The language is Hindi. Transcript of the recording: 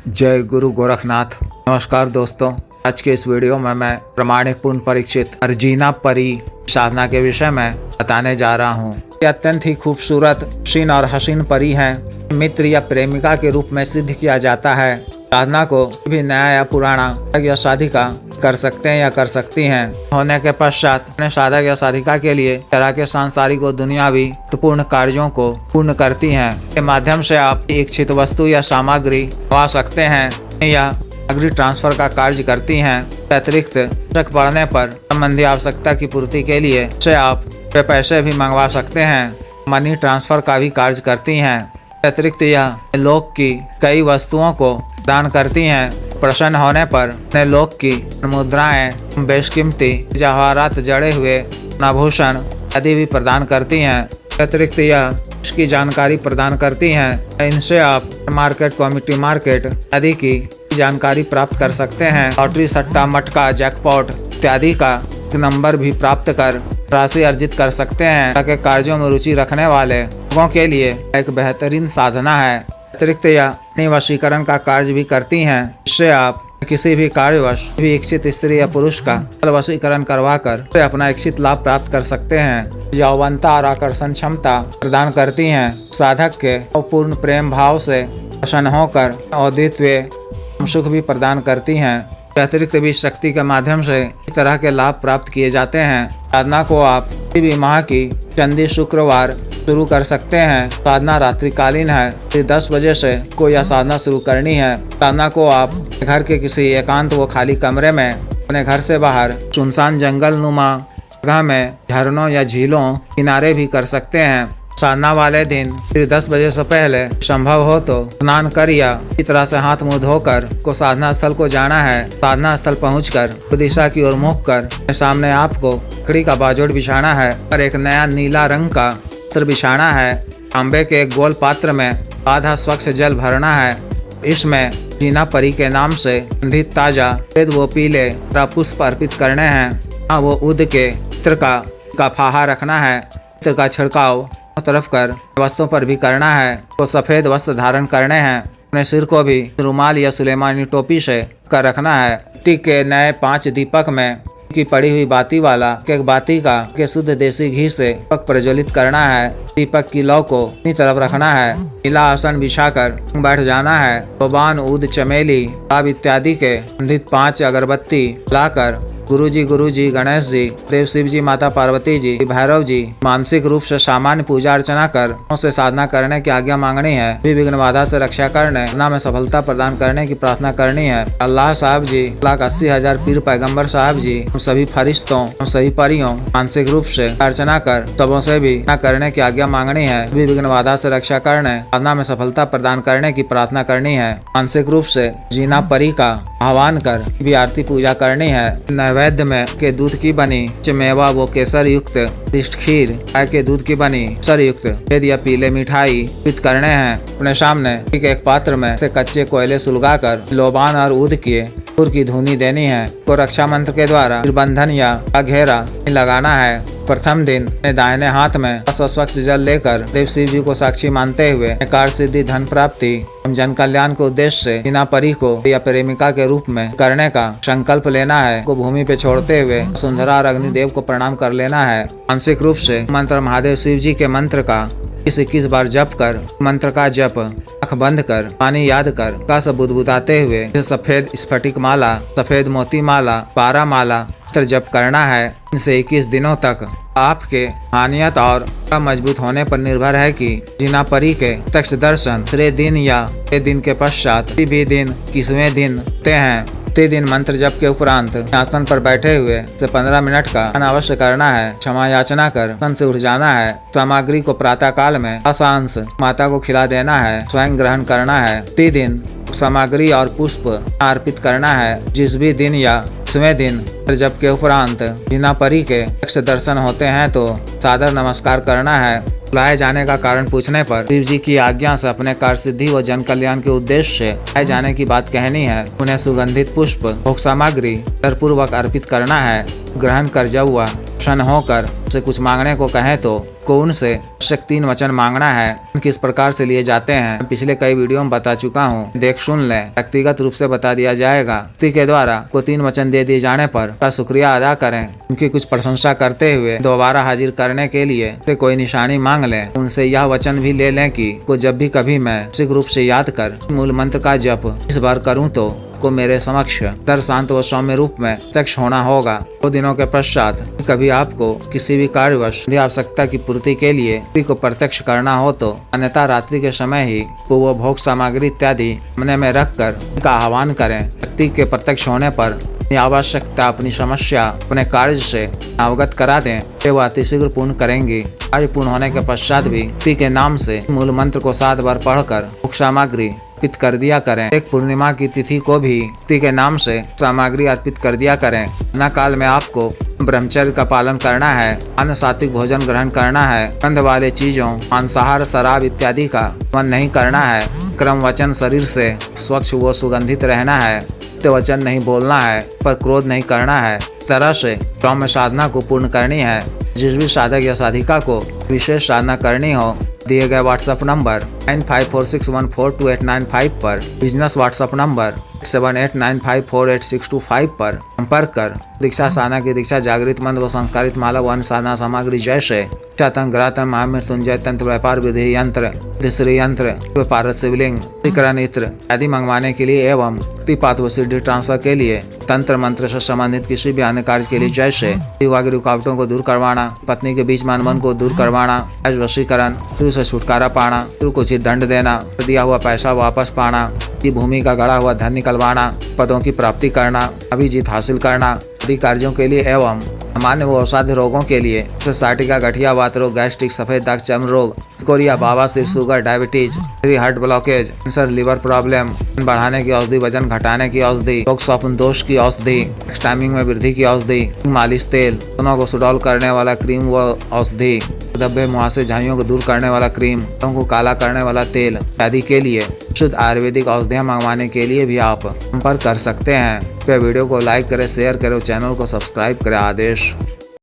जय गुरु गोरखनाथ। नमस्कार दोस्तों, आज के इस वीडियो में मैं प्रमाणिक पूर्ण परीक्षित अर्जीना परी साधना के विषय में बताने जा रहा हूँ। ये अत्यंत ही खूबसूरत हसीन और हसीन परी हैं। मित्र या प्रेमिका के रूप में सिद्ध किया जाता है। साधना को भी नया या पुराना या साधिका कर सकते हैं या कर सकती हैं। होने के पश्चात अपने साधक या साधिका के लिए तरह के सांसारिक और दुनियावी पूर्ण कार्यों को पूर्ण करती हैं। के माध्यम से आप इच्छित वस्तु या सामग्री पा सकते हैं या सामग्री ट्रांसफर का कार्य करती हैं। अतिरिक्त आवश्यक पड़ने पर संबंधी आवश्यकता की पूर्ति के लिए से आप पैसे भी मंगवा सकते हैं। मनी ट्रांसफर का भी कार्य करती हैं। अतिरिक्त यह लोक की कई वस्तुओं को दान करती हैं। प्रसन्न होने पर अपने लोक की मुद्राएं, बेशकीमती जवाहरात, जड़े हुए आभूषण आदि भी प्रदान करती हैं। अतिरिक्त यह इसकी जानकारी प्रदान करती हैं। इनसे आप मार्केट, कम्युनिटी मार्केट आदि की जानकारी प्राप्त कर सकते हैं। लॉटरी, सट्टा, मटका, जैकपॉट इत्यादि का नंबर भी प्राप्त कर राशि अर्जित कर सकते हैं। ताकि कार्यों में रुचि रखने वाले लोगों के लिए एक बेहतरीन साधना है। अतिरिक्त यह वशीकरण का कार्य भी करती हैं। इससे आप किसी भी कार्यवश भी इच्छित स्त्री या पुरुष का वशीकरण करवा कर अपना इच्छित लाभ प्राप्त कर सकते हैं। यौवनता और आकर्षण क्षमता प्रदान करती हैं। साधक के पूर्ण प्रेम भाव से प्रसन्न होकर अद्वितीय सुख भी प्रदान करती हैं। अतिरिक्त भी शक्ति के माध्यम से इस तरह के लाभ प्राप्त किए जाते हैं। साधना को आप किसी भी माह की चंदी शुक्रवार शुरू कर सकते हैं। साधना रात्रिकालीन है। 10 बजे से को यह साधना शुरू करनी है। साधना को आप घर के किसी एकांत व खाली कमरे में, अपने घर से बाहर सुनसान जंगल नुमा जगह में, झरनों या झीलों किनारे भी कर सकते हैं। साधना वाले दिन 10 बजे से पहले संभव हो तो स्नान कर या इसी तरह से हाथ मुंह धोकर को साधना स्थल को जाना है। साधना स्थल पहुंचकर दिशा की ओर मुख कर सामने आपको लकड़ी का बाजोड़ बिछाना है और एक नया नीला रंग का वस्त्र बिछाना है। तांबे के एक गोल पात्र में आधा स्वच्छ जल भरना है। इसमें अर्जीना परी के नाम से गंधित ताजा वेद व पीले पुष्प अर्पित करने हैं। वो उद के चित्र का फाहा रखना है। चित्र का छिड़काव तरफ कर वस्त्रों पर भी करना है। तो सफेद वस्त्र धारण करने हैं। अपने सिर को भी रुमाल या सुलेमानी टोपी से कर रखना है। मिट्टी के नए 5 दीपक में की पड़ी हुई बाती वाला एक बाती का के शुद्ध देसी घी से दीपक प्रज्वलित करना है। दीपक की लौ को अपनी तरफ रखना है। नीला आसन बिछाकर बैठ जाना है। सोबान, ऊद, चमेली, गुलाब इत्यादि के गंधित 5 अगरबत्ती लाकर गुरु जी, गणेश जी, देव शिव जी, माता पार्वती जी, भैरव जी मानसिक रूप से सामान्य पूजा अर्चना कर उनसे साधना करने की आज्ञा मांगनी है। विघ्न बाधा से रक्षा करने, साधना में सफलता प्रदान करने की प्रार्थना करनी है। अल्लाह साहब जी, 1,80,000 पीर पैगंबर साहब जी, हम सभी फरिश्तों, हम सभी परियों मानसिक रूप से अर्चना कर सबों से भी करने की आज्ञा मांगनी है। विघ्न बाधा से रक्षा करने, साधना में सफलता प्रदान करने की प्रार्थना करनी है। मानसिक रूप से अर्जीना परी का आह्वान कर भी आरती पूजा करनी है। नैवेद्य में के दूध की बनी मेवा वो केसर युक्त इष्ट खीर, गाय के दूध की बनी केसर युक्त भेद या पीले मिठाई अर्पित करने हैं। अपने सामने एक पात्र में से कच्चे कोयले सुलगाकर लोबान और ऊद किए सुर की धुनी देनी है। को रक्षा मंत्र के द्वारा बंधन या घेरा लगाना है। प्रथम दिन दाहिने हाथ में स्वच्छ जल लेकर देव शिव जी को साक्षी मानते हुए कार्य सिद्धि, धन प्राप्ति एवं जन कल्याण के उद्देश्य से अर्जीना परी को या प्रेमिका के रूप में करने का संकल्प लेना है। को भूमि पे छोड़ते हुए सुंदरा और अग्निदेव को प्रणाम कर लेना है। मानसिक रूप से मंत्र महादेव शिव जी के मंत्र का 21 बार जप कर मंत्र का जप आँख बंद कर पानी याद कर का सब बुदबुदाते हुए सफेद स्फटिक माला, सफेद मोती माला, 12 माला जप करना है। इनसे 21 दिनों तक आपके हानियत और मजबूत होने पर निर्भर है कि अर्जीना परी के प्रत्यक्ष दर्शन दूसरे दिन या दिन के पश्चात किसी भी दिन 21वें दिन होते हैं। प्रति दिन मंत्र जप के उपरांत आसन पर बैठे हुए से 15 मिनट का अवश्य करना है। क्षमा याचना कर आसन से उठ जाना है। सामग्री को प्रातः काल में असांश माता को खिला देना है। स्वयं ग्रहण करना है। प्रति दिन सामग्री और पुष्प अर्पित करना है। जिस भी दिन या 20वें दिन जप के उपरांत अर्जीना परी के प्रत्यक्ष दर्शन होते हैं तो सादर नमस्कार करना है। बुलाए जाने का कारण पूछने पर शिव जी की आज्ञा से अपने कार्य सिद्धि व जन कल्याण के उद्देश्य से बुलाए जाने की बात कहनी है। उन्हें सुगंधित पुष्प, भोग सामग्री पूर्वक अर्पित करना है। ग्रहण कर जब हुआ प्रसन्न होकर से कुछ मांगने को कहे तो को उनसे आवश्यक 3 वचन मांगना है। किस प्रकार से लिए जाते हैं पिछले कई वीडियो में बता चुका हूँ, देख सुन लें। व्यक्तिगत रूप से बता दिया जाएगा। व्यक्ति के द्वारा को 3 वचन दे दिए जाने पर उसका शुक्रिया अदा करें। उनकी कुछ प्रशंसा करते हुए दोबारा हाजिर करने के लिए कोई निशानी मांग लें। उनसे यह वचन भी ले लें कि को जब भी कभी मैं मानसिक रूप से याद कर मूल मंत्र का जप इस बार करूँ तो को मेरे समक्ष दर शांत व सौम्य रूप में प्रत्यक्ष होना होगा। 2 दिनों के पश्चात कभी आपको किसी भी कार्यवश आवश्यकता की पूर्ति के लिए को प्रत्यक्ष करना हो तो अन्यथा रात्रि के समय ही को वो भोग सामग्री इत्यादि मन में रखकर उनका आह्वान करें। व्यक्ति के प्रत्यक्ष होने पर आवश्यकता अपनी समस्या अपने कार्य से अवगत करा दें, वो अतिशीघ्र पूर्ण करेंगी। कार्य पूर्ण होने के पश्चात भी व्यक्ति के नाम से मूल मंत्र को 7 बार पढ़कर भोग सामग्री अर्पित कर दिया करें। एक पूर्णिमा की तिथि को भी व्यक्ति के नाम से सामग्री अर्पित कर दिया करें। न काल में आपको ब्रह्मचर्य का पालन करना है, अन्न सात्विक भोजन ग्रहण करना है, गंध वाले चीजों मांसाहार शराब इत्यादि का सेवन नहीं करना है। क्रम वचन शरीर से स्वच्छ व सुगंधित रहना है। वचन नहीं बोलना है पर क्रोध नहीं करना है। इस तरह से सौम्य साधना को पूर्ण करनी है। जिस भी साधक या साधिका को विशेष साधना करनी हो दिए गए व्हाट्सएप नंबर 9546142895 पर, बिजनेस व्हाट्सएप नंबर 7895486225 पर संपर्क कर दीक्षा साधना की दीक्षा जागृत मंद व संस्कारित माला व अन्य साधना सामग्री जैसे तंत्र ग्रातन महामृत्युंजय तंत्र व्यापार विधि यंत्र दिसरी यंत्र पारस शिवलिंग विकरण इत्र आदि मंगवाने के लिए एवं पात व सिद्धि ट्रांसफर के लिए तंत्र मंत्र से संबंधित किसी भी अन्य कार्य के लिए जैसे विवाह की रुकावटों को दूर करवाना, पत्नी के बीच अनबन को दूर करवाना, वशीकरण, शत्रु से छुटकारा पाना, शत्रु को उचित दंड देना, दिया हुआ पैसा वापस पाना, की भूमि का गड़ा हुआ धन निकलवाना, पदों की प्राप्ति करना, अभिजीत हासिल करना आदि कार्यों के लिए एवं सामान्य व असाध्य रोगों के लिए साटिका, गठिया, वात रोग, गैस्ट्रिक, सफेद दाग, चर्म रोग, कोरिया, बवासीर, sugar, diabetes, heart blockage, cancer, liver problem, बढ़ाने की औषधि, वजन घटाने की औषधि, रोग स्वप्न दोष की औषधि, टाइमिंग में वृद्धि की औषधि, मालिश तेल, दोनों को सुडौल करने वाला क्रीम व औषधि, धब्बे, मुहासे, झाइयों को दूर करने वाला क्रीम, को काला करने वाला तेल आदि के लिए शुद्ध आयुर्वेदिक औषधियाँ मंगवाने के लिए भी आप संपर्क कर सकते हैं। वीडियो को लाइक करें, शेयर करें, चैनल को सब्सक्राइब करें। आदेश।